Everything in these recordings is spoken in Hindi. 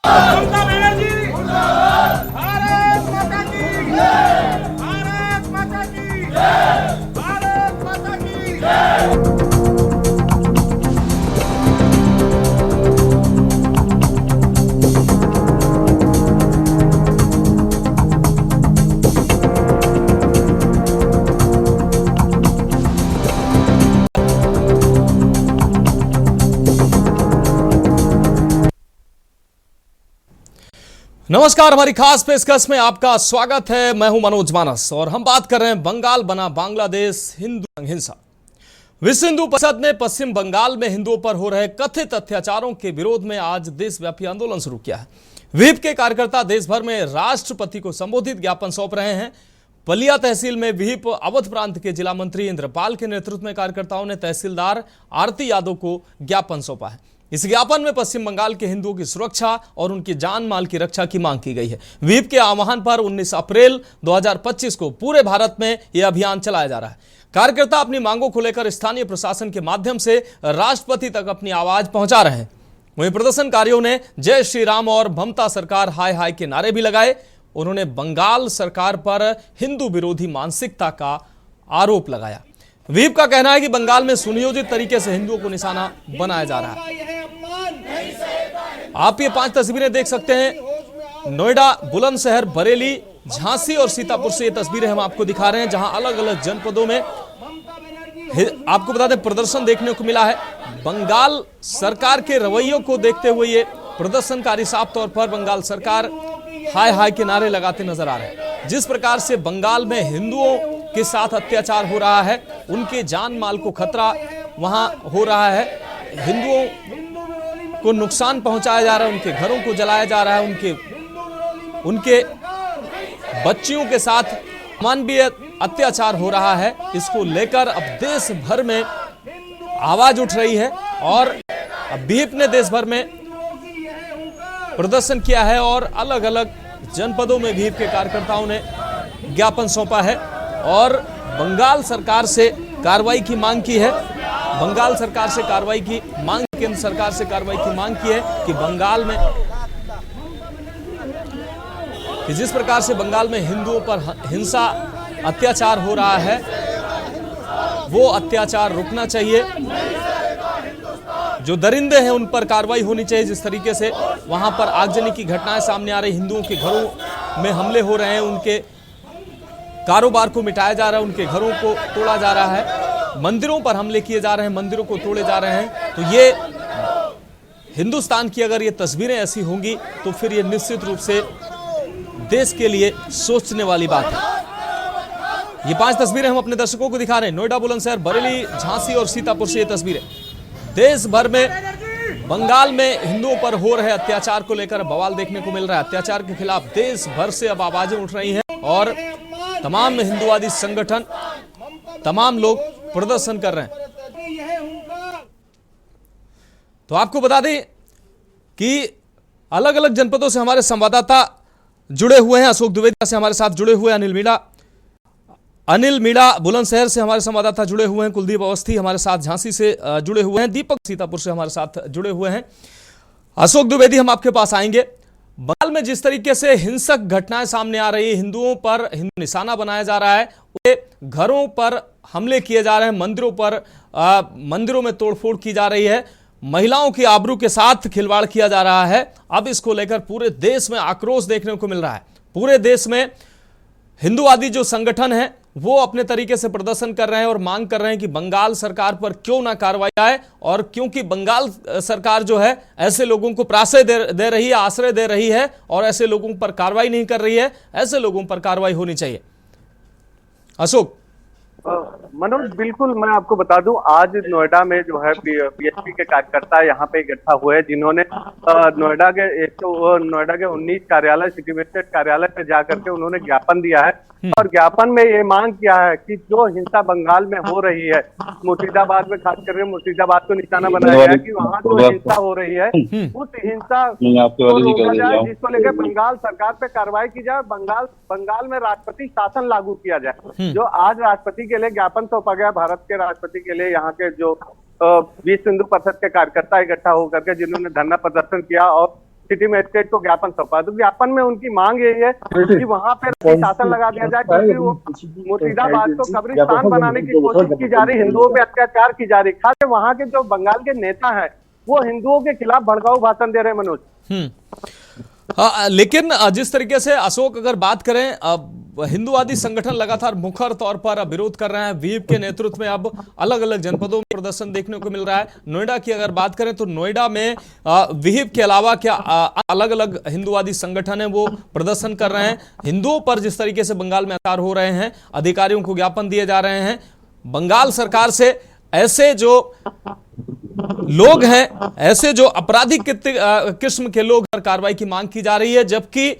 ममता बनर्जी भारत माता की जय, भारत माता की जय, भारत माता की जय। नमस्कार, हमारी खास पेशकश में आपका स्वागत है। मैं हूं मनोज मानस और हम बात कर रहे हैं बंगाल बना बांग्लादेश, हिंदू हिंसा। विश्व हिंदू परिषद ने पश्चिम बंगाल में हिंदुओं पर हो रहे कथित अत्याचारों के विरोध में आज देशव्यापी आंदोलन शुरू किया है। व्हीप के कार्यकर्ता देश भर में राष्ट्रपति को संबोधित ज्ञापन सौंप रहे हैं। बलिया तहसील में व्हीप अवध प्रांत के जिला मंत्री इंद्रपाल के नेतृत्व में कार्यकर्ताओं ने तहसीलदार आरती यादव को ज्ञापन सौंपा है। इस ज्ञापन में पश्चिम बंगाल के हिंदुओं की सुरक्षा और उनकी जान माल की रक्षा की मांग की गई है। व्हीप के आह्वान पर 19 अप्रैल 2025 को पूरे भारत में यह अभियान चलाया जा रहा है। कार्यकर्ता अपनी मांगों को लेकर स्थानीय प्रशासन के माध्यम से राष्ट्रपति तक अपनी आवाज पहुंचा रहे हैं। वहीं प्रदर्शनकारियों ने जय श्री राम और ममता सरकार हाय हाय के नारे भी लगाए। उन्होंने बंगाल सरकार पर हिंदू विरोधी मानसिकता का आरोप लगाया। व्हीप का कहना है कि बंगाल में सुनियोजित तरीके से हिंदुओं को निशाना बनाया जा रहा है। आप ये 5 तस्वीरें देख सकते हैं। नोएडा, बुलंदशहर, बरेली, झांसी और सीतापुर से ये तस्वीरें हम आपको दिखा रहे हैं, जहां अलग अलग जनपदों में आपको बता दें प्रदर्शन देखने को मिला है। बंगाल सरकार के रवैयों को देखते हुए ये प्रदर्शनकारी साफ तौर पर बंगाल सरकार हाय हाय के नारे लगाते नजर आ रहे हैं। जिस प्रकार से बंगाल में हिंदुओं के साथ अत्याचार हो रहा है, उनके जान माल को खतरा वहां हो रहा है, हिंदुओं को नुकसान पहुंचाया जा रहा है, उनके घरों को जलाया जा रहा है, उनके बच्चियों के साथ मानवीय अत्याचार हो रहा है। इसको लेकर अब देश भर में आवाज उठ रही है और व्हीप ने देश भर में प्रदर्शन किया है और अलग अलग जनपदों में व्हीप के कार्यकर्ताओं ने ज्ञापन सौंपा है और बंगाल सरकार से कार्रवाई की मांग की है। बंगाल सरकार से कार्रवाई की मांग, केंद्र सरकार से कार्रवाई की मांग की है कि बंगाल में जिस प्रकार से बंगाल में हिंदुओं पर हिंसा अत्याचार हो रहा है, वो अत्याचार रुकना चाहिए। जो दरिंदे हैं उन पर कार्रवाई होनी चाहिए। जिस तरीके से वहां पर आगजनी की घटनाएं सामने आ रही, हिंदुओं के घरों में हमले हो रहे हैं, उनके कारोबार को मिटाया जा रहा है, उनके घरों को तोड़ा जा रहा है, मंदिरों पर हमले किए जा रहे हैं, मंदिरों को तोड़े जा रहे हैं। तो ये हिंदुस्तान की अगर ये तस्वीरें ऐसी होंगी तो फिर ये निश्चित रूप से देश के लिए सोचने वाली बात है। ये 5 तस्वीरें हम अपने दर्शकों को दिखा रहे हैं। नोएडा, बुलंदशहर, बरेली, झांसी और सीतापुर से ये तस्वीरें। देश भर में बंगाल में हिंदुओं पर हो रहे अत्याचार को लेकर बवाल देखने को मिल रहा है। अत्याचार के खिलाफ देश भर से अब आवाजें उठ रही हैं और तमाम हिंदुवादी संगठन, तमाम लोग प्रदर्शन कर रहे हैं। तो आपको बता दें कि अलग अलग जनपदों से हमारे संवाददाता जुड़े हुए हैं। अशोक द्विवेदी से हमारे साथ जुड़े हुए हैं, अनिल मीणा बुलंदशहर से हमारे संवाददाता जुड़े हुए हैं, कुलदीप अवस्थी हमारे साथ झांसी से जुड़े हुए हैं, दीपक सीतापुर से हमारे साथ जुड़े हुए हैं। अशोक द्विवेदी, हम आपके पास आएंगे। बंगाल में जिस तरीके से हिंसक घटनाएं सामने आ रही है, हिंदुओं पर हिंदू निशाना बनाया जा रहा है, घरों पर हमले किए जा रहे हैं, मंदिरों में तोड़फोड़ की जा रही है, महिलाओं की आबरू के साथ खिलवाड़ किया जा रहा है। अब इसको लेकर पूरे देश में आक्रोश देखने को मिल रहा है। पूरे देश में हिंदुवादी जो संगठन है वो अपने तरीके से प्रदर्शन कर रहे हैं और मांग कर रहे हैं कि बंगाल सरकार पर क्यों ना कार्रवाई आए, और क्योंकि बंगाल सरकार जो है ऐसे लोगों को प्राश्रय दे रही है, आश्रय दे रही है और ऐसे लोगों पर कार्रवाई नहीं कर रही है, ऐसे लोगों पर कार्रवाई होनी चाहिए। अशोक। मनोज, बिल्कुल मैं आपको बता दूं, आज नोएडा में जो है पीएचपी के कार्यकर्ता यहाँ पे इकट्ठा हुए हैं, जिन्होंने नोएडा के 19 कार्यालय, सिटी मजिस्ट्रेट कार्यालय पे जाकर के उन्होंने ज्ञापन दिया है और ज्ञापन में ये मांग किया है कि जो हिंसा बंगाल में हो रही है, मुर्शिदाबाद में, खास करके मुर्शिदाबाद को निशाना बनाया गया है कि वहाँ जो हिंसा हो रही है उस हिंसा को रोका जाए, जिसको लेकर बंगाल सरकार पे कार्रवाई की जाए, बंगाल में राष्ट्रपति शासन लागू किया जाए। जो आज राष्ट्रपति के लिए ज्ञापन सौंपा गया, भारत के राष्ट्रपति के लिए, यहाँ के जो विश्व हिंदू परिषद के कार्यकर्ता इकट्ठा होकर के जिन्होंने धरना प्रदर्शन किया और सिटी मजिस्ट्रेट को ज्ञापन सौंपा। तो ज्ञापन में उनकी मांग यही है कि वहां पर शासन लगा दिया जाए, क्योंकि वो मुर्शिदाबाद को कब्रिस्तान बनाने की कोशिश की जा रही, हिंदुओं पे अत्याचार की जा रही। खास वहां के जो बंगाल के नेता हैं वो हिंदुओं के खिलाफ भड़काऊ भाषण दे रहे हैं मनोज। हाँ, लेकिन जिस तरीके से अशोक अगर बात करें, हिंदुवादी संगठन लगातार मुखर तौर पर विरोध कर रहे हैं। विहिप के नेतृत्व में अब अलग अलग जनपदों में प्रदर्शन देखने को मिल रहा है। नोएडा की अगर बात करें तो नोएडा में विहिप के अलावा क्या अलग अलग हिंदुवादी संगठन है वो प्रदर्शन कर रहे हैं। हिंदुओं पर जिस तरीके से बंगाल में अत्याचार हो रहे हैं, अधिकारियों को ज्ञापन दिए जा रहे हैं। बंगाल सरकार से ऐसे जो लोग हैं, ऐसे जो आपराधिक किस्म के लोग पर कार्रवाई की मांग की जा रही है, जबकि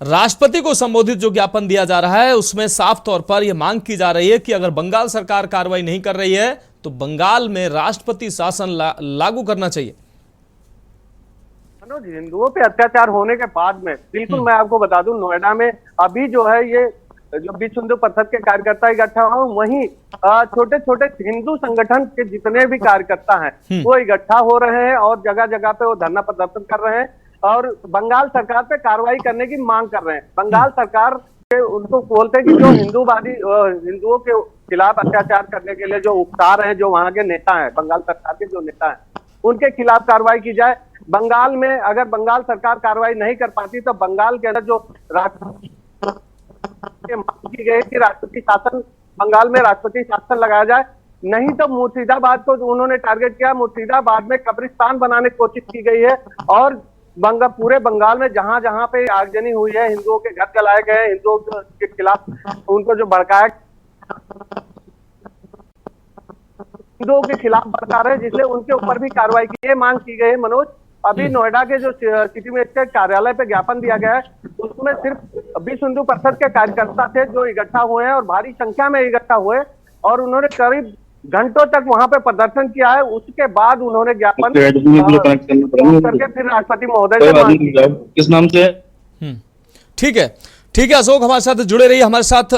राष्ट्रपति को संबोधित जो ज्ञापन दिया जा रहा है उसमें साफ तौर पर यह मांग की जा रही है कि अगर बंगाल सरकार कार्रवाई नहीं कर रही है तो बंगाल में राष्ट्रपति शासन लागू करना चाहिए। मनोज, हिंदुओं पे अत्याचार होने के बाद में बिल्कुल मैं आपको बता दूं, नोएडा में अभी जो है ये जो विश्व हिंदू परिषद के कार्यकर्ता इकट्ठा हुए, वहीं छोटे छोटे हिंदू संगठन के जितने भी कार्यकर्ता हैं वो इकट्ठा हो रहे हैं और जगह जगह पे वो धरना प्रदर्शन कर रहे हैं और बंगाल सरकार पे कार्रवाई करने की मांग कर रहे हैं। बंगाल सरकार के उनको बोलते हैं कि जो हिंदुओं के खिलाफ अत्याचार करने के लिए जो उकसा रहे हैं, जो वहां के नेता हैं, बंगाल सरकार के जो नेता हैं, उनके खिलाफ कार्रवाई की जाए। बंगाल में अगर बंगाल सरकार कार्रवाई नहीं कर पाती तो बंगाल के अंदर जो मांग की गई कि राष्ट्रपति शासन, बंगाल में राष्ट्रपति शासन लगाया जाए, नहीं तो मुर्शिदाबाद को उन्होंने टारगेट किया। मुर्शिदाबाद में कब्रिस्तान बनाने की कोशिश की गई है और पूरे बंगाल में जहां जहां पे आगजनी हुई है, हिंदुओं के घर जलाए गए, हिंदुओं के खिलाफ उनको जो भड़काया, हिंदुओं के खिलाफ भड़का रहे, जिससे उनके ऊपर भी कार्रवाई की है, मांग की गई है। मनोज, अभी नोएडा के जो सिटी मजिस्ट्रेट कार्यालय पे ज्ञापन दिया गया है उसमें सिर्फ विश्व हिंदू परिषद के कार्यकर्ता थे जो इकट्ठा हुए हैं और भारी संख्या में इकट्ठा हुए और उन्होंने करीब घंटों तक वहां पे प्रदर्शन किया है। उसके बाद उन्होंने ज्ञापन करके फिर राष्ट्रपति महोदय से मांग की। किस नाम से? ठीक है, ठीक है अशोक, हमारे साथ जुड़े रहिए। हमारे साथ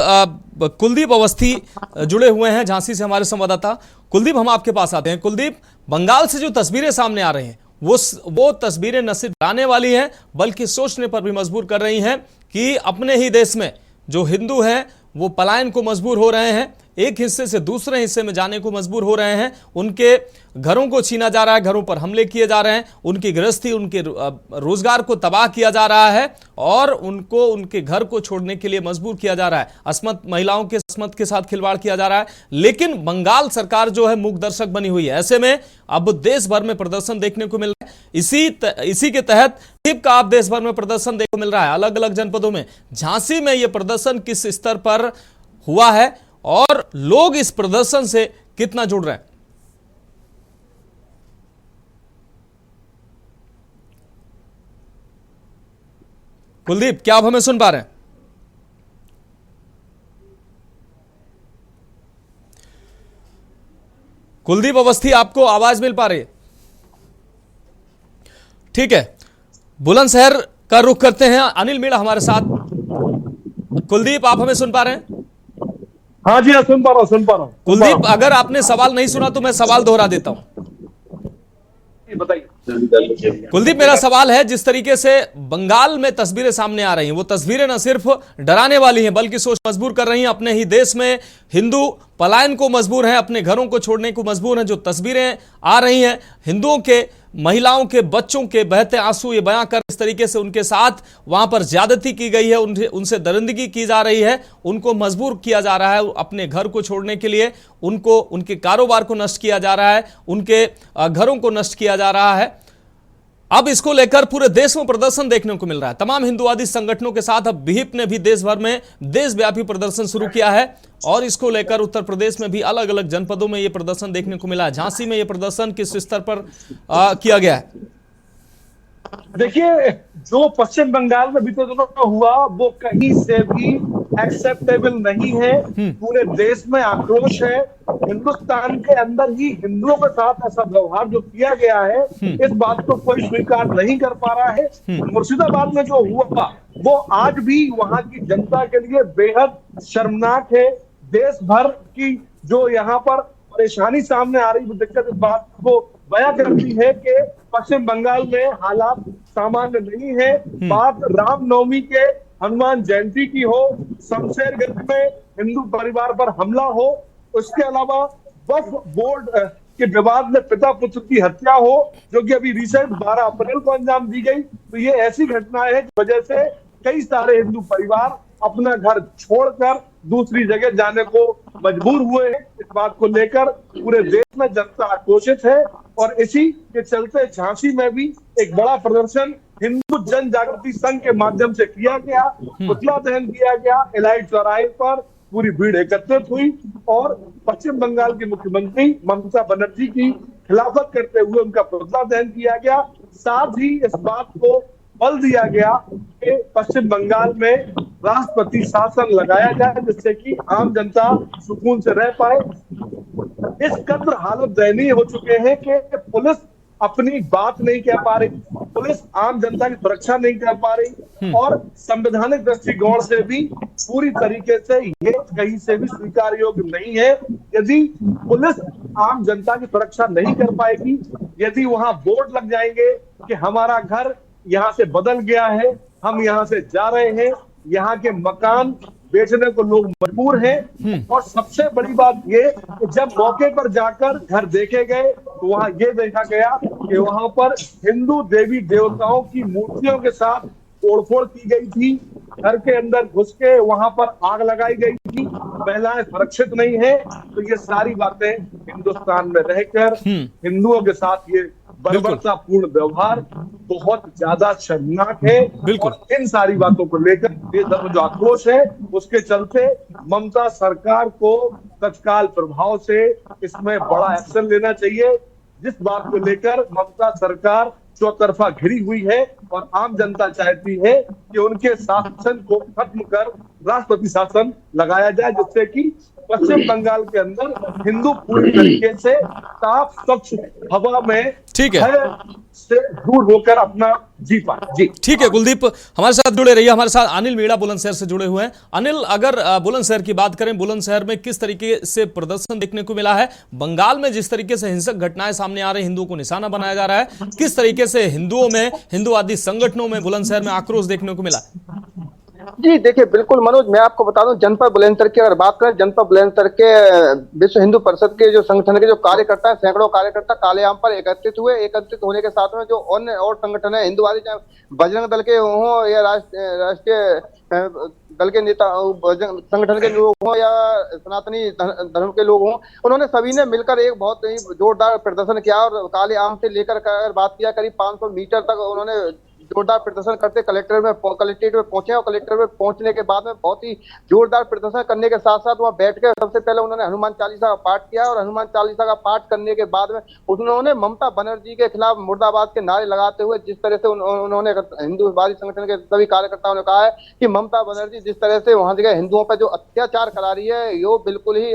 कुलदीप अवस्थी जुड़े हुए हैं झांसी से, हमारे संवाददाता। कुलदीप, हम आपके पास आते हैं। कुलदीप, बंगाल से जो तस्वीरें सामने आ रही हैं वो तस्वीरें न सिर्फ डराने वाली हैं बल्कि सोचने पर भी मजबूर कर रही हैं कि अपने ही देश में जो हिंदू हैं वो पलायन को मजबूर हो रहे हैं, एक हिस्से से दूसरे हिस्से में जाने को मजबूर हो रहे हैं। उनके घरों को छीना जा रहा है, घरों पर हमले किए जा रहे हैं, उनकी गृहस्थी, उनके रोजगार को तबाह किया जा रहा है और उनको उनके घर को छोड़ने के लिए मजबूर किया जा रहा है। अस्मत महिलाओं के अस्मत के साथ खिलवाड़ किया जा रहा है। लेकिन बंगाल सरकार जो है मूक दर्शक बनी हुई है। ऐसे में अब देश भर में प्रदर्शन देखने को मिल रहा है। इसी के तहत का आप देश भर में प्रदर्शन देखने को मिल रहा है अलग अलग जनपदों में। झांसी में यह प्रदर्शन किस स्तर पर हुआ है और लोग इस प्रदर्शन से कितना जुड़ रहे हैं? कुलदीप, क्या आप हमें सुन पा रहे हैं? कुलदीप अवस्थी, आपको आवाज मिल पा रही है? ठीक है, बुलंदशहर का रुख करते हैं। अनिल मीणा हमारे साथ। कुलदीप, आप हमें सुन पा रहे हैं? हाँ जी, हाँ, सुन पा रहा हूँ। कुलदीप, अगर आपने सवाल नहीं सुना तो मैं सवाल दोहरा देता हूं। बताइए। कुलदीप, मेरा सवाल है, जिस तरीके से बंगाल में तस्वीरें सामने आ रही हैं वो तस्वीरें न सिर्फ डराने वाली हैं बल्कि सोच मजबूर कर रही हैं। अपने ही देश में हिंदू पलायन को मजबूर हैं, अपने घरों को छोड़ने को मजबूर हैं। जो तस्वीरें आ रही हैं हिंदुओं के, महिलाओं के, बच्चों के बहते आंसू ये बयां कर इस तरीके से उनके साथ वहां पर ज्यादती की गई है, उनसे दरिंदगी की जा रही है, उनको मजबूर किया जा रहा है अपने घर को छोड़ने के लिए, उनको उनके कारोबार को नष्ट किया जा रहा है, उनके घरों को नष्ट किया जा रहा है। अब इसको लेकर पूरे देश में प्रदर्शन देखने को मिल रहा है। तमाम हिंदुवादी संगठनों के साथ अब विहिप ने भी देश भर में देशव्यापी प्रदर्शन शुरू किया है और इसको लेकर उत्तर प्रदेश में भी अलग अलग जनपदों में यह प्रदर्शन देखने को मिला है। झांसी में यह प्रदर्शन किस स्तर पर किया गया है? देखिए, जो पश्चिम बंगाल में बीते दिनों में हुआ वो कहीं से भी एक्सेप्टेबल नहीं है। पूरे देश में आक्रोश है। हिंदुस्तान के अंदर ही हिंदुओं के साथ ऐसा व्यवहार जो किया गया है, इस बात को कोई स्वीकार नहीं कर पा रहा है। मुर्शिदाबाद में जो हुआ वो आज भी वहां की जनता के लिए बेहद शर्मनाक है। देश भर की जो यहाँ पर परेशानी सामने आ रही, वो दिक्कत इस बात को बयां करती है कि पश्चिम बंगाल में हालात सामान्य नहीं है। बात रामनवमी के, हनुमान जयंती की हो, शमशेरगंज में हिंदू परिवार पर हमला हो, उसके अलावा वक्फ बोर्ड के विवाद में पिता पुत्र की हत्या हो, जो कि अभी रिसेंट 12 अप्रैल को अंजाम दी गई। तो ये ऐसी घटना है जिस वजह से कई सारे हिंदू परिवार अपना घर छोड़कर दूसरी जगह जाने को मजबूर हुए हैं। इस बात को लेकर पूरे देश में जनता आक्रोशित है और इसी के चलते झांसी में भी एक बड़ा प्रदर्शन हिंदू जन जागृति संघ के माध्यम से किया गया। पुतला दहन किया गया, एलाइट चौराहे पर पूरी भीड़ एकत्रित हुई और पश्चिम बंगाल की मुख्यमंत्री ममता बनर्जी की खिलाफत करते हुए उनका पुतला दहन किया गया। साथ ही इस बात को बल दिया गया कि पश्चिम बंगाल में राष्ट्रपति शासन लगाया जाए, जिससे कि आम जनता सुकून से रह पाए। इस कदर हालत दयनीय हो चुके हैं कि पुलिस अपनी बात नहीं कह पा रही, पुलिस आम जनता की सुरक्षा नहीं कर पा रही और संवैधानिक दृष्टिकोण से भी पूरी तरीके से ये कहीं से भी स्वीकार योग्य नहीं है। यदि पुलिस आम जनता की सुरक्षा नहीं कर पाएगी, यदि वहां बोर्ड लग जाएंगे कि हमारा घर यहाँ से बदल गया है, हम यहाँ से जा रहे हैं, यहाँ के मकान बेचने को लोग मजबूर हैं। और सबसे बड़ी बात ये कि जब मौके पर जाकर घर देखे गए तो वहां ये देखा गया कि वहां पर हिंदू देवी देवताओं की मूर्तियों के साथ तोड़फोड़ की गई थी। घर के अंदर घुस के वहां पर आग लगाई गई थी, महिलाएं सुरक्षित नहीं है। तो ये सारी बातें हिंदुस्तान में रहकर हिंदुओं के साथ ये बर्बरतापूर्ण व्यवहार बहुत ज्यादा शर्मनाक है। और इन सारी बातों को लेकर ये जो आक्रोश है, उसके चलते ममता सरकार को तत्काल प्रभाव से इसमें बड़ा एक्शन लेना चाहिए। जिस बात को लेकर ममता सरकार चौतरफा घिरी हुई है और आम जनता चाहती है कि उनके शासन को खत्म कर राष्ट्रपति शासन लगाया जाए, जिससे कि पश्चिम बंगाल के अंदर हिंदू पूरी तरीके से साफ स्वच्छ हवा में ठीक है से दूर होकर अपना जी पाए। जी ठीक है कुलदीप, हमारे साथ जुड़े रहिए। हमारे साथ अनिल मीणा बुलंदशहर से जुड़े हुए हैं। अनिल, अगर बुलंदशहर की बात करें, बुलंदशहर में किस तरीके से प्रदर्शन देखने को मिला है? बंगाल में जिस तरीके से हिंसक घटनाएं सामने आ रही, हिंदुओं को निशाना बनाया जा रहा है, किस तरीके से हिंदुओं में, हिंदुवादी संगठनों में बुलंदशहर में आक्रोश देखने को मिला? जी देखिए, बिल्कुल मनोज, मैं आपको बता दूं, जनपद बुलंदशहर की अगर बात करें, जनपद बुलंदशहर के विश्व हिंदू परिषद के जो संगठन के जो कार्यकर्ता हैं, सैकड़ों कार्यकर्ता कालेआम पर एकत्रित हुए। एकत्रित होने के साथ में जो अन्य और संगठन है हिंदुवादी, चाहे बजरंग दल के हों या राष्ट्रीय दल के नेता, संगठन के लोग हों या सनातनी धर्म के लोग हों, उन्होंने सभी ने मिलकर एक बहुत ही जोरदार प्रदर्शन किया और कालेआम से लेकर अगर बात किया करीब 500 मीटर तक उन्होंने जोरदार प्रदर्शन करते कलेक्ट्रेट में पहुंचे। और कलेक्ट्रेट में पहुंचने के बाद में बहुत ही जोरदार प्रदर्शन करने के साथ साथ वहां बैठ कर सबसे पहले उन्होंने हनुमान चालीसा का पाठ किया और हनुमान चालीसा का पाठ करने के बाद में उन्होंने ममता बनर्जी के खिलाफ मुर्दाबाद के नारे लगाते हुए, जिस तरह से उन्होंने हिंदूवादी संगठन के सभी कार्यकर्ताओं ने कहा है कि ममता बनर्जी जिस तरह से वहां जगह हिंदुओं पर जो अत्याचार करा रही है, ये बिल्कुल ही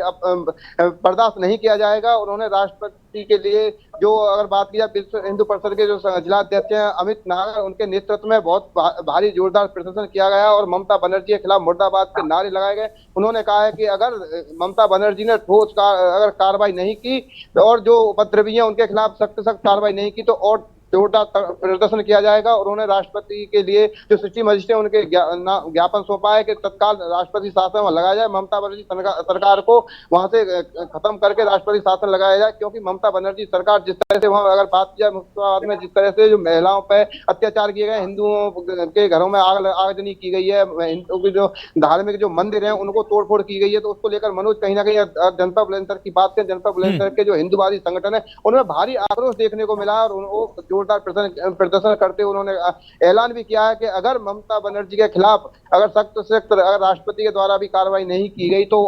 बर्दाश्त नहीं किया जाएगा। उन्होंने राष्ट्रपति के लिए जो अगर बात की जाए, विश्व हिंदू परिषद के जो जिला अध्यक्ष हैं अमित नागर, उनके नेतृत्व में बहुत भारी जोरदार प्रदर्शन किया गया और ममता बनर्जी के खिलाफ मुर्दाबाद के नारे लगाए गए। उन्होंने कहा है कि अगर ममता बनर्जी ने ठोस अगर कार्रवाई नहीं की और जो उपद्रवी हैं उनके खिलाफ सख्त कार्रवाई नहीं की तो और जोरदार प्रदर्शन किया जाएगा। और उन्होंने राष्ट्रपति के लिए जो सिटी मजिस्ट्रेट उनके ज्ञापन सौंपा है कि तत्काल राष्ट्रपति शासन लगाया जाए, ममता बनर्जी सरकार को वहां से खत्म करके राष्ट्रपति शासन लगाया जाए। क्योंकि ममता बनर्जी सरकार जिस तरह से वहां अगर बात की जाए मुर्शिदाबाद में जिस तरह से जो महिलाओं पर अत्याचार किए गए, हिंदुओं के घरों में आगजनी की गई है, हिंदुओं के जो धार्मिक जो मंदिर है उनको तोड़फोड़ की गई है, तो उसको लेकर मनोज कहीं ना कहीं जनपद बुलंदशहर की बात करें, जनपद बुलंदशहर के जो हिंदूवादी संगठन है उनमें भारी आक्रोश देखने को मिला और जोरदार प्रदर्शन करते हुए उन्होंने ऐलान भी किया है कि अगर ममता बनर्जी के खिलाफ अगर सख्त से सख्त अगर राष्ट्रपति के द्वारा भी कार्रवाई नहीं की गई तो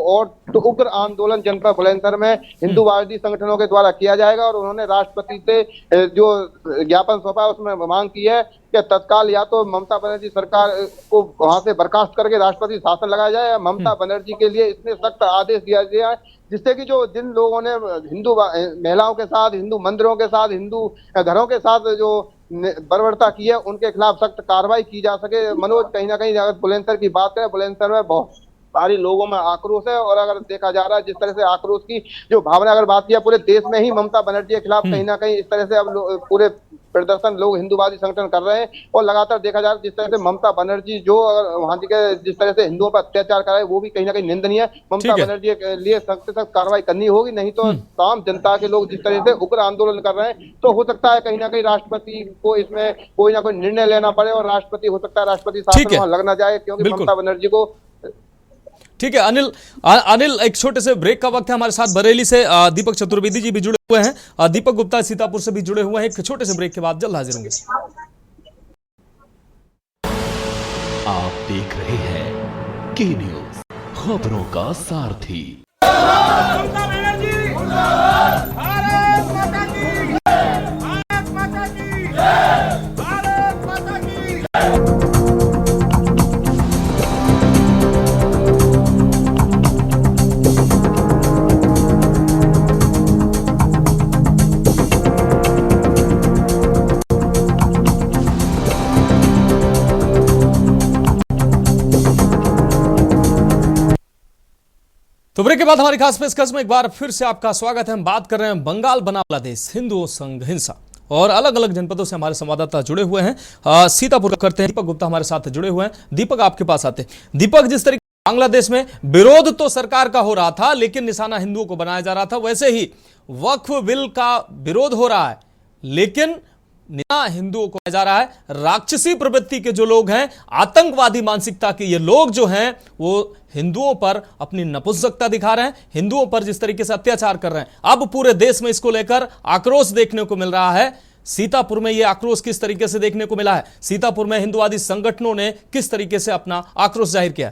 उग्र आंदोलन जनपद बुलंदशहर में हिंदूवादी संगठनों के द्वारा किया जाएगा। और उन्होंने राष्ट्रपति से जो ज्ञापन सौंपा उसमें मांग की है कि तत्काल या तो ममता बनर्जी सरकार को वहां से बर्खास्त करके राष्ट्रपति शासन लगाया जाए, या ममता बनर्जी के लिए इतने सख्त आदेश दिया जाए जिससे कि जो जिन लोगों ने हिंदू महिलाओं के साथ, हिंदू मंदिरों के साथ, हिंदू घरों के साथ जो बर्बरता की है उनके खिलाफ सख्त कार्रवाई की जा सके। मनोज, कहीं ना कहीं अगर बुलंदशहर की बात करें, बुलंदशहर में बहुत भारी लोगों में आक्रोश है। और अगर देखा जा रहा है जिस तरह से आक्रोश की जो भावना अगर बात किया पूरे देश में ही ममता बनर्जी के खिलाफ कहीं ना कहीं इस तरह से अब पूरे प्रदर्शन लोग हिंदूवादी संगठन कर रहे हैं। और लगातार देखा जा रहा है जिस तरह से ममता बनर्जी जो वहां के जिस तरह से हिंदुओं पर अत्याचार कर रहे हैं वो भी कहीं ना कहीं निंदनीय है। ममता बनर्जी के लिए सख्त से सख्त कार्रवाई करनी होगी, नहीं तो तमाम जनता के लोग जिस तरह से उग्र आंदोलन कर रहे हैं तो हो सकता है कहीं ना कहीं राष्ट्रपति को इसमें कोई ना कोई निर्णय लेना पड़े और राष्ट्रपति हो सकता है राष्ट्रपति शासन वहां लग ना जाए, क्योंकि ममता बनर्जी को। ठीक है अनिल एक छोटे से ब्रेक का वक्त है। हमारे साथ बरेली से दीपक चतुर्वेदी जी भी जुड़े हुए हैं, दीपक गुप्ता सीतापुर से भी जुड़े हुए हैं। एक छोटे से ब्रेक के बाद जल्द हाजिर होंगे। आप देख रहे हैं के न्यूज, खबरों का सारथी। ममता बनर्जी भारत माता की, भारत माता की, भारत माता की। तो ब्रेक के बाद हमारी खास पेशकश में एक बार फिर से आपका स्वागत है। हम बात कर रहे हैं बंगाल बना देश, हिंदुओं संग हिंसा, और अलग अलग जनपदों से हमारे संवाददाता जुड़े हुए हैं। सीतापुर करते हैं, दीपक गुप्ता हमारे साथ जुड़े हुए हैं। दीपक आपके पास आते हैं। दीपक, जिस तरीके बांग्लादेश में विरोध तो सरकार का हो रहा था लेकिन निशाना हिंदुओं को बनाया जा रहा था, वैसे ही वक्फ बिल का विरोध हो रहा है लेकिन हिंदुओं को जा रहा है। राक्षसी प्रवृत्ति के जो लोग हैं, आतंकवादी मानसिकता के ये लोग जो हैं, वो हिंदुओं पर अपनी नपुंसकता दिखा रहे हैं, हिंदुओं पर जिस तरीके से अत्याचार कर रहे हैं। अब पूरे देश में इसको लेकर आक्रोश देखने को मिल रहा है। सीतापुर में यह आक्रोश किस तरीके से देखने को मिला है? सीतापुर में हिंदुवादी संगठनों ने किस तरीके से अपना आक्रोश जाहिर किया?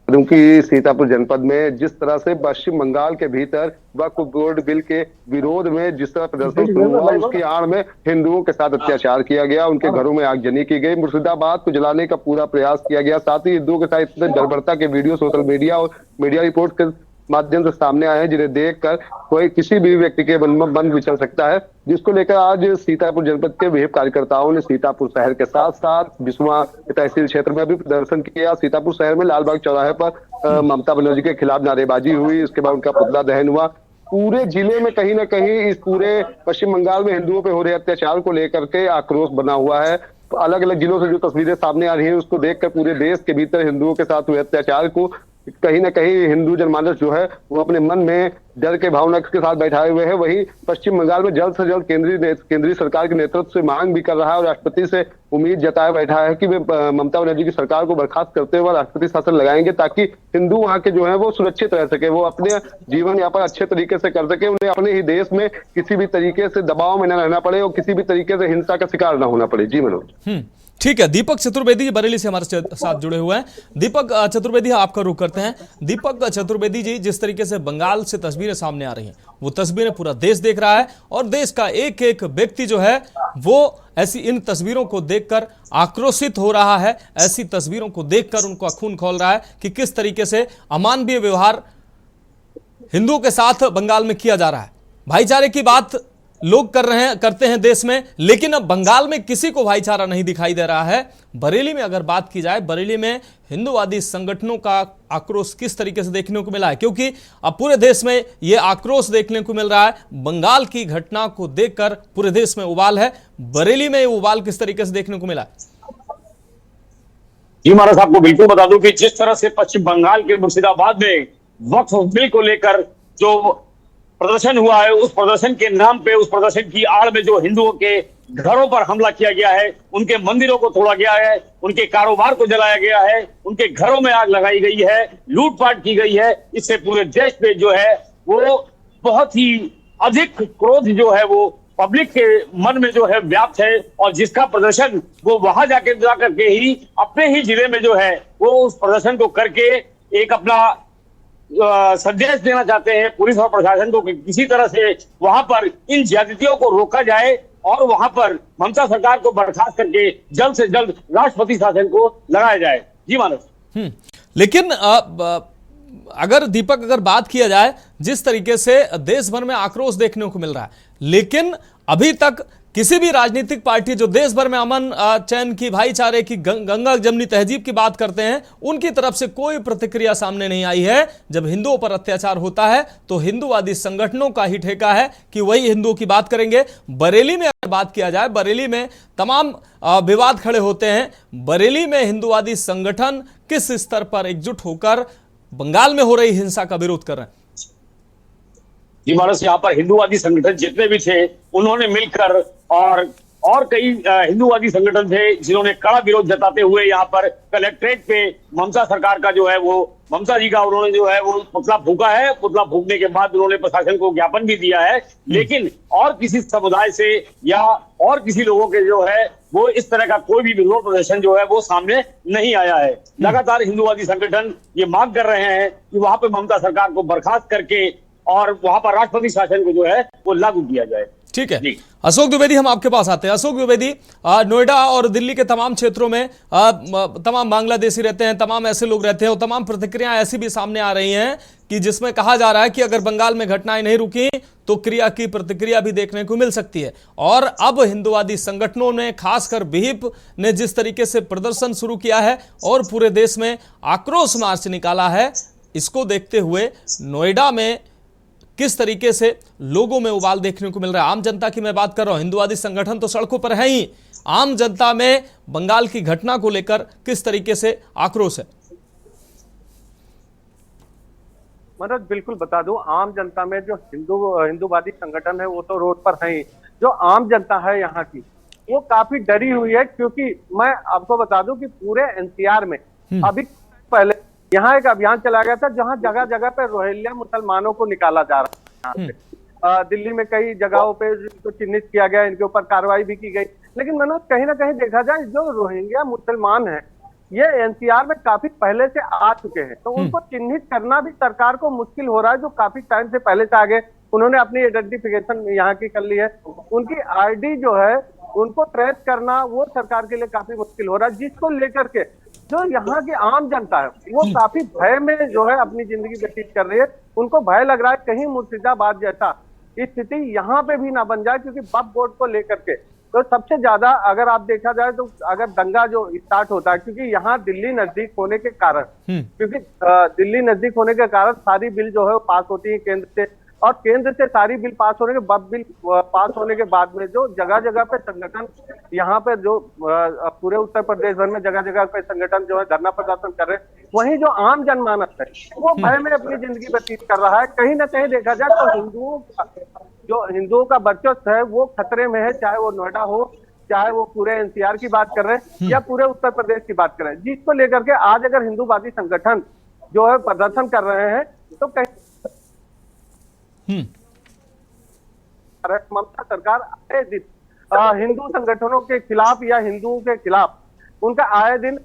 क्योंकि सीतापुर जनपद में जिस तरह से पश्चिम बंगाल के भीतर वक्फ बोर्ड बिल के विरोध में जिस तरह प्रदर्शन शुरू हुआ, उसकी आड़ में हिंदुओं के साथ अत्याचार किया गया, उनके घरों में आगजनी की गई, मुर्शिदाबाद को जलाने का पूरा प्रयास किया गया। साथ ही हिंदुओं के साथ इतने बर्बरता के वीडियो सोशल मीडिया और मीडिया रिपोर्ट के माध्यम से सामने आए हैं जिन्हें देखकर कोई किसी भी व्यक्ति के मन विचल सकता है। जिसको लेकर आज सीतापुर जनपद के विभिन्न कार्यकर्ताओं ने सीतापुर शहर के साथ साथ बिस्वा तहसील क्षेत्र में भी प्रदर्शन किया। सीतापुर शहर में लालबाग चौराहे पर ममता बनर्जी के खिलाफ नारेबाजी हुई, इसके बाद उनका पुतला दहन हुआ। पूरे जिले में कहीं ना कहीं इस पूरे पश्चिम बंगाल में हिंदुओं पे हो रहे अत्याचार को लेकर के आक्रोश बना हुआ है। अलग अलग जिलों से जो तस्वीरें सामने आ रही है उसको देखकर पूरे देश के भीतर हिंदुओं के साथ हुए अत्याचार को कहीं ना कहीं हिंदू जनमानस जो है वो अपने मन में डर के भावना के साथ बैठाए हुए हैं। वहीं पश्चिम बंगाल में जल्द से जल्द केंद्रीय सरकार के नेतृत्व से मांग भी कर रहा है और राष्ट्रपति से उम्मीद जताए बैठा है कि वे ममता बनर्जी की सरकार को बर्खास्त करते हुए राष्ट्रपति शासन लगाएंगे ताकि हिंदू वहां के जो है वो सुरक्षित रह सके, वो अपने जीवन यापन अच्छे तरीके से कर सके, उन्हें अपने ही देश में किसी भी तरीके से दबाव में न रहना पड़े और किसी भी तरीके से हिंसा का शिकार न होना पड़े। जी मनोज। ठीक है, दीपक चतुर्वेदी जी बरेली से हमारे साथ जुड़े हुए हैं। दीपक चतुर्वेदी, आपका रुख करते हैं। दीपक चतुर्वेदी जी, जिस तरीके से बंगाल से तस्वीरें सामने आ रही हैं, वो तस्वीरें पूरा देश देख रहा है और देश का एक एक व्यक्ति जो है वो ऐसी इन तस्वीरों को देखकर आक्रोशित हो रहा है। ऐसी तस्वीरों को देखकर उनका खून खौल रहा है कि किस तरीके से अमानवीय व्यवहार हिंदुओं के साथ बंगाल में किया जा रहा है। भाईचारे की बात लोग करते हैं देश में, लेकिन अब बंगाल में किसी को भाईचारा नहीं दिखाई दे रहा है। बरेली में अगर बात की जाए, बरेली में हिंदुवादी संगठनों का आक्रोश किस तरीके से देखने को मिला है, क्योंकि अब पूरे देश में यह आक्रोश देखने को मिल रहा है। बंगाल की घटना को देखकर पूरे देश में उबाल है। बरेली में उबाल किस तरीके से देखने को मिला है? जी महाराज, आपको बिल्कुल बता दूं कि जिस तरह से पश्चिम बंगाल के मुर्शिदाबाद में वक्फ बिल को लेकर जो प्रदर्शन हुआ है, उस प्रदर्शन के नाम पे, उस प्रदर्शन की आड़ में जो हिंदुओं के घरों पर हमला किया गया है, उनके मंदिरों को तोड़ा गया है, उनके कारोबार को जलाया गया है, उनके घरों में आग लगाई गई है, लूटपाट की गई है। इससे पूरे देश पे जो है वो बहुत ही अधिक क्रोध जो है वो पब्लिक के मन में जो है व्याप्त है और जिसका प्रदर्शन वो वहां जाकर के ही अपने ही जिले में जो है वो उस प्रदर्शन को करके एक अपना संदेश देना चाहते हैं पुलिस और प्रशासन को कि किसी तरह से वहां पर इन ज्यादतियों को रोका जाए और वहां पर ममता सरकार को बर्खास्त करके जल्द से जल्द राष्ट्रपति शासन को लगाया जाए। जी मानव। लेकिन अगर दीपक बात किया जाए, जिस तरीके से देश भर में आक्रोश देखने को मिल रहा है, लेकिन अभी तक किसी भी राजनीतिक पार्टी जो देश भर में अमन चैन की, भाईचारे की, गंगा जमनी तहजीब की बात करते हैं, उनकी तरफ से कोई प्रतिक्रिया सामने नहीं आई है। जब हिंदुओं पर अत्याचार होता है तो हिंदूवादी संगठनों का ही ठेका है कि वही हिंदुओं की बात करेंगे। बरेली में अगर बात किया जाए, बरेली में तमाम विवाद खड़े होते हैं। बरेली में हिंदूवादी संगठन किस स्तर पर एकजुट होकर बंगाल में हो रही हिंसा का विरोध कर रहे हैं? जी महाराज, यहाँ पर हिंदूवादी संगठन जितने भी थे उन्होंने मिलकर और कई हिंदूवादी संगठन थे जिन्होंने कड़ा विरोध जताते हुए यहाँ पर कलेक्ट्रेट पे ममता सरकार का जो है वो, ममता जी का उन्होंने जो है वो पुतला फूका है। पुतला फूकने के बाद उन्होंने प्रशासन को ज्ञापन भी दिया है, लेकिन और किसी समुदाय से या और किसी लोगों के जो है वो इस तरह का कोई भी विरोध प्रदर्शन जो है वो सामने नहीं आया है। लगातार हिंदूवादी संगठन ये मांग कर रहे हैं कि वहां पर ममता सरकार को बर्खास्त करके और वहां पर राष्ट्रपति शासन को जो है वो लागू किया जाए। ठीक है अशोक द्विवेदी, हम आपके पास आते हैं। अशोक द्विवेदी, नोएडा और दिल्ली के तमाम क्षेत्रों में तमाम बांग्लादेशी रहते हैं, तमाम ऐसे लोग रहते हैं और तमाम प्रतिक्रियाएं ऐसी भी सामने आ रही हैं कि जिसमें कहा जा रहा है कि अगर बंगाल में घटनाएं नहीं रुकी तो क्रिया की प्रतिक्रिया भी देखने को मिल सकती है। और अब हिंदूवादी संगठनों ने, खासकर विहिप ने जिस तरीके से प्रदर्शन शुरू किया है और पूरे देश में आक्रोश मार्च निकाला है, इसको देखते हुए नोएडा में किस तरीके से लोगों में उबाल देखने को मिल रहा है? आम जनता की मैं बात कर रहा हूं, हिंदूवादी संगठन तो सड़कों पर है ही, आम जनता में बंगाल की घटना को लेकर किस तरीके से आक्रोश है? मनोज, बिल्कुल बता दूं, आम जनता में जो हिंदूवादी संगठन है वो तो रोड पर है ही। जो आम जनता है यहाँ की वो काफी डरी हुई है, क्योंकि मैं आपको बता दूं कि पूरे एनसीआर में अभी पहले यहाँ एक अभियान चलाया गया था जहाँ जगह जगह पे रोहिंग्या मुसलमानों को निकाला जा रहा है। दिल्ली में कई जगहों पे इनको चिन्हित किया गया, इनके ऊपर कार्रवाई भी की गई। लेकिन मनोज, कहीं ना कहीं देखा जाए, जो रोहिंग्या मुसलमान है ये एनसीआर में काफी पहले से आ चुके हैं, तो उनको चिन्हित करना भी सरकार को मुश्किल हो रहा है। जो काफी टाइम से पहले से आ गए, उन्होंने अपनी आइडेंटिफिकेशन यहाँ की कर ली है, उनकी आईडी जो है उनको ट्रेस करना वो सरकार के लिए काफी मुश्किल हो रहा है, जिसको लेकर के जो यहाँ की आम जनता है वो काफी भय में जो है अपनी जिंदगी व्यतीत कर रही है। उनको भय लग रहा है कहीं मुर्शिदाबाद जैसा स्थिति यहाँ पे भी ना बन जाए, क्योंकि वक्फ बोर्ड को लेकर के तो सबसे ज्यादा अगर आप देखा जाए तो अगर दंगा जो स्टार्ट होता है, क्योंकि यहाँ दिल्ली नजदीक होने के कारण, क्योंकि दिल्ली नजदीक होने के कारण सारी बिल जो है वो पास होती है केंद्र से, और केंद्र से सारी बिल पास होने के बाद, बिल पास होने के बाद में जो जगह जगह पे संगठन यहाँ पे जो पूरे उत्तर प्रदेश भर में जगह जगह पे संगठन जो है धरना प्रदर्शन कर रहे हैं, वहीं जो आम जनमानस है वो भय में अपनी जिंदगी व्यतीत कर रहा है। कहीं ना कहीं देखा जाए तो हिंदुओं का वर्चस्व है वो खतरे में है, चाहे वो नोएडा हो, चाहे वो पूरे एनसीआर की बात कर रहे हैं या पूरे उत्तर प्रदेश की बात कर रहे हैं, जिसको लेकर के आज अगर हिंदूवादी संगठन जो है प्रदर्शन कर रहे हैं तो कहीं ममता सरकार आए दिन हिंदू संगठनों के खिलाफ या हिंदुओं के खिलाफ उनका आए दिन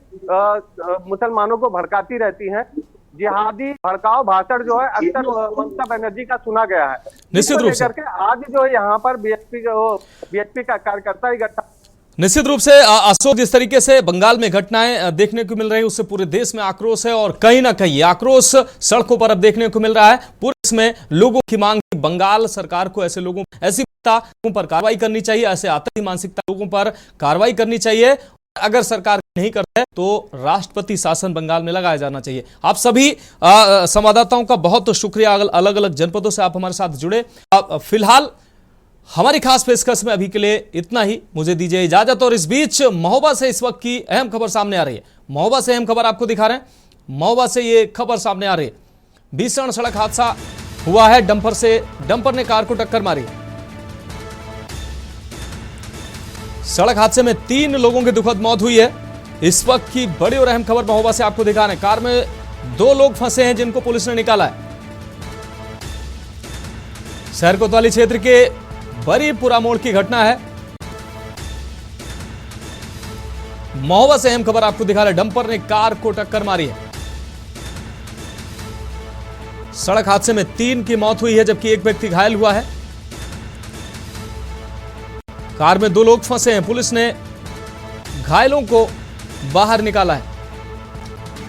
मुसलमानों को भड़काती रहती हैं। जिहादी भड़काऊ भाषण जो है अक्सर ममता बनर्जी का सुना गया है। निश्चित रूप से आज जो है यहाँ पर बीएसपी का कार्यकर्ता इकट्ठा, निश्चित रूप से अशोक, जिस तरीके से बंगाल में घटनाएं देखने को मिल रही है उससे पूरे देश में आक्रोश है, और कहीं ना कहीं आक्रोश सड़कों पर अब देखने को मिल रहा है। पूरे इसमें लोगों की मांग है बंगाल सरकार को ऐसे लोगों, ऐसी लोगों पर कार्रवाई करनी चाहिए, ऐसे आतंकी मानसिकता लोगों पर कार्रवाई करनी चाहिए। अगर सरकार नहीं करती है तो राष्ट्रपति शासन बंगाल में लगाया जाना चाहिए। आप सभी संवाददाताओं का बहुत शुक्रिया, अलग अलग जनपदों से आप हमारे साथ जुड़े। फिलहाल हमारी खास पेशकश में अभी के लिए इतना ही, मुझे दीजिए इजाजत। और इस बीच महोबा से इस वक्त की अहम खबर सामने आ रही है। महोबा से अहम खबर आपको दिखा रहे हैं। महोबा से ये खबर सामने आ रही है, भीषण सड़क हादसा हुआ है, डंपर ने कार को टक्कर मारी। सड़क हादसे में 3 लोगों की दुखद मौत हुई है। इस वक्त की बड़ी और अहम खबर महोबा से आपको दिखा रहे हैं। कार में 2 लोग फंसे हैं जिनको पुलिस ने निकाला है। शहर कोतवाली क्षेत्र के बरीपुरा मोड़ की घटना है। महोबा से अहम खबर आपको दिखा रहे हैं, डंपर ने कार को टक्कर मारी है। सड़क हादसे में 3 की मौत हुई है जबकि 1 व्यक्ति घायल हुआ है। कार में 2 लोग फंसे हैं, पुलिस ने घायलों को बाहर निकाला है।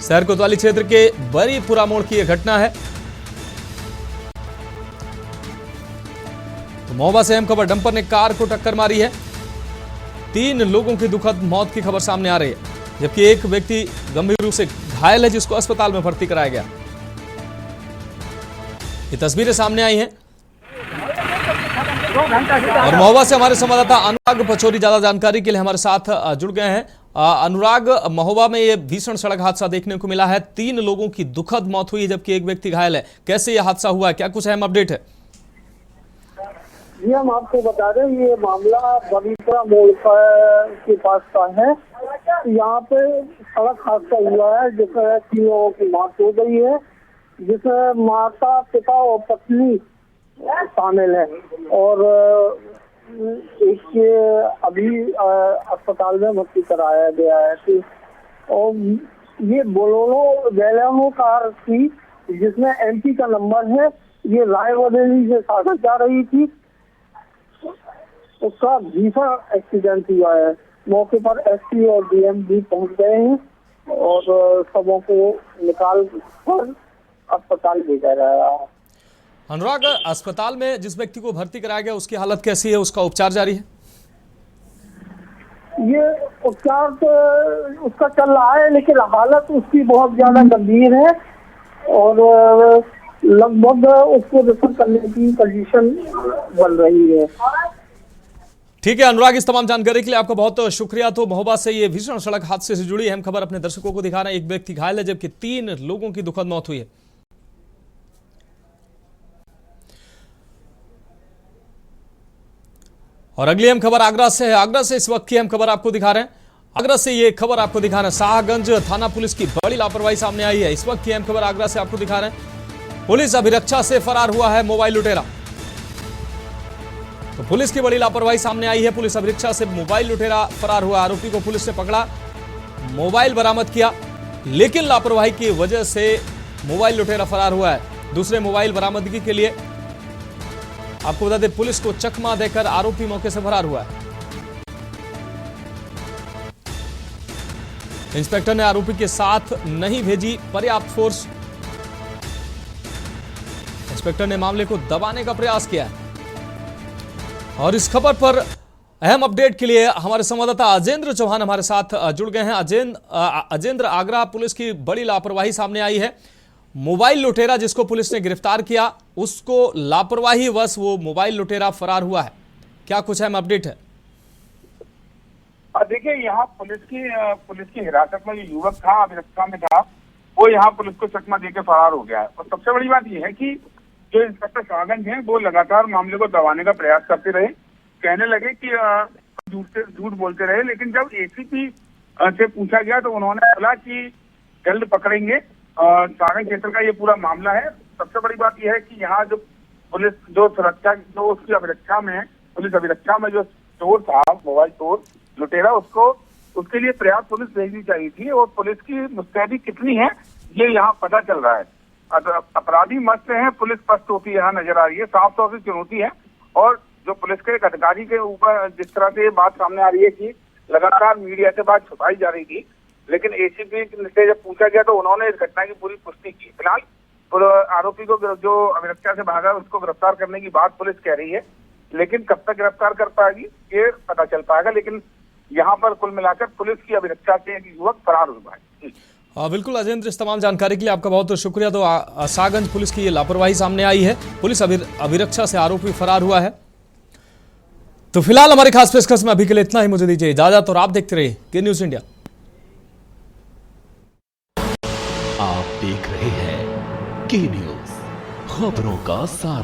शहर कोतवाली क्षेत्र के बरीपुरा मोड़ की यह घटना है। तो महोबा से अहम खबर, डंपर ने कार को टक्कर मारी है। 3 लोगों की दुखद मौत की खबर सामने आ रही है, जबकि एक व्यक्ति गंभीर रूप से घायल है जिसको अस्पताल में भर्ती कराया गया। ये तस्वीरें सामने आई हैं और महोबा से हमारे संवाददाता अनुराग पचौरी ज्यादा जानकारी के लिए हमारे साथ जुड़ गए हैं। अनुराग, महोबा में ये भीषण सड़क हादसा देखने को मिला है, 3 लोगों की दुखद मौत हुई है जबकि एक व्यक्ति घायल है। कैसे ये हादसा हुआ है, क्या कुछ अहम अपडेट है? जी, हम आपको बता दें ये मामला बगीचा मोड़ के पास का है। यहाँ पे सड़क हादसा हुआ है जिसमें 3 लोगों की मौत हो गई है, जिसमें माता, पिता और पत्नी शामिल है और एक के अभी अस्पताल में भर्ती कराया गया है। और ये बोलेरो कार थी जिसमें MP का नंबर है, ये रायबरेली से सागर जा रही थी। उसका भीषण एक्सीडेंट हुआ है। मौके पर SP और DM भी पहुंच गए हैं और सबों को निकाल कर अस्पताल भेजा गया है। अनुराग, अस्पताल में जिस व्यक्ति को भर्ती कराया गया उसकी हालत कैसी है, उसका उपचार जारी है? ये उपचार तो उसका चल रहा है लेकिन हालत उसकी बहुत ज्यादा गंभीर है और लगभग उसको रेफर करने की कंडीशन बन रही है। ठीक है अनुराग, इस तमाम जानकारी के लिए आपका बहुत शुक्रिया। तो महोबा से ये भीषण सड़क हादसे से जुड़ी अहम खबर अपने दर्शकों को दिखा रहे हैं। एक व्यक्ति घायल है जबकि 3 लोगों की दुखद मौत हुई है। और अगली अहम खबर आगरा से है। आगरा से इस वक्त की अहम खबर आपको दिखा रहे हैं। आगरा से ये खबर आपको दिखा रहे हैं, शाहगंज थाना पुलिस की बड़ी लापरवाही सामने आई है। इस वक्त की अहम खबर आगरा से आपको दिखा रहे हैं। पुलिस अभिरक्षा से फरार हुआ है मोबाइल लुटेरा। तो पुलिस की बड़ी लापरवाही सामने आई है। पुलिस अभिरक्षा से मोबाइल लुटेरा फरार हुआ। आरोपी को पुलिस ने पकड़ा, मोबाइल बरामद किया, लेकिन लापरवाही की वजह से मोबाइल लुटेरा फरार हुआ है। दूसरे मोबाइल बरामदगी के लिए आपको बता दें पुलिस को चकमा देकर आरोपी मौके से फरार हुआ है। इंस्पेक्टर ने आरोपी के साथ नहीं भेजी पर्याप्त फोर्स। इंस्पेक्टर ने मामले को दबाने का प्रयास किया है। और इस खबर पर अहम अपडेट के लिए हमारे संवाददाता अजेंद्र चौहान हमारे साथ जुड़ गए हैं। अजेंद्र, आगरा पुलिस की बड़ी लापरवाही सामने आई है। मोबाइल लुटेरा जिसको पुलिस ने गिरफ्तार किया, उसको लापरवाही वश वो मोबाइल लुटेरा फरार हुआ है। क्या कुछ अहम अपडेट है? देखिए, यहाँ पुलिस की हिरासत में जो युवक था, अभिरक्षा में था, वो यहाँ पुलिस को चकमा देकर फरार हो गया है। और सबसे बड़ी बात यह है कि जो इंस्पेक्टर शाहगंज हैं वो लगातार मामले को दबाने का प्रयास करते रहे। कहने लगे कि झूठ बोलते रहे, लेकिन जब ACP से पूछा गया तो उन्होंने बोला कि जल्द पकड़ेंगे। शाहगंज क्षेत्र का ये पूरा मामला है। सबसे बड़ी बात यह है कि यहाँ जो पुलिस जो सुरक्षा जो उसकी अभिरक्षा में, पुलिस अभिरक्षा में जो चोर था, मोबाइल चोर लुटेरा, उसके लिए पर्याप्त पुलिस भेजनी चाहिए थी। और पुलिस की मुस्तैदी कितनी है ये यहाँ पता चल रहा है। अपराधी मस्त हैं, पुलिस पस्त होती यहाँ नजर आ रही है। साफ तौर से चुनौती है। और जो पुलिस के एक अधिकारी के ऊपर जिस तरह से बात सामने आ रही है कि लगातार मीडिया से बात छुपाई जा रही थी, लेकिन ACP से जब पूछा गया तो उन्होंने इस घटना की पूरी पुष्टि की। फिलहाल आरोपी को जो अभिरक्षा से भागा उसको गिरफ्तार करने की बात पुलिस कह रही है, लेकिन कब तक गिरफ्तार कर पाएगी ये पता चल पाएगा। लेकिन यहाँ पर कुल मिलाकर पुलिस की अभिरक्षा से एक युवक फरार हुआ है। बिल्कुल अजेंद्र, इस तमाम जानकारी के लिए आपका बहुत शुक्रिया। तो शाहगंज पुलिस की ये लापरवाही सामने आई है। पुलिस अभिरक्षा से आरोपी फरार हुआ है। तो फिलहाल हमारे खास पेशकश में अभी के लिए इतना ही। मुझे दीजिए इजाजत और आप देखते रहिए के न्यूज इंडिया। आप देख रहे हैं के न्यूज, खबरों का सार।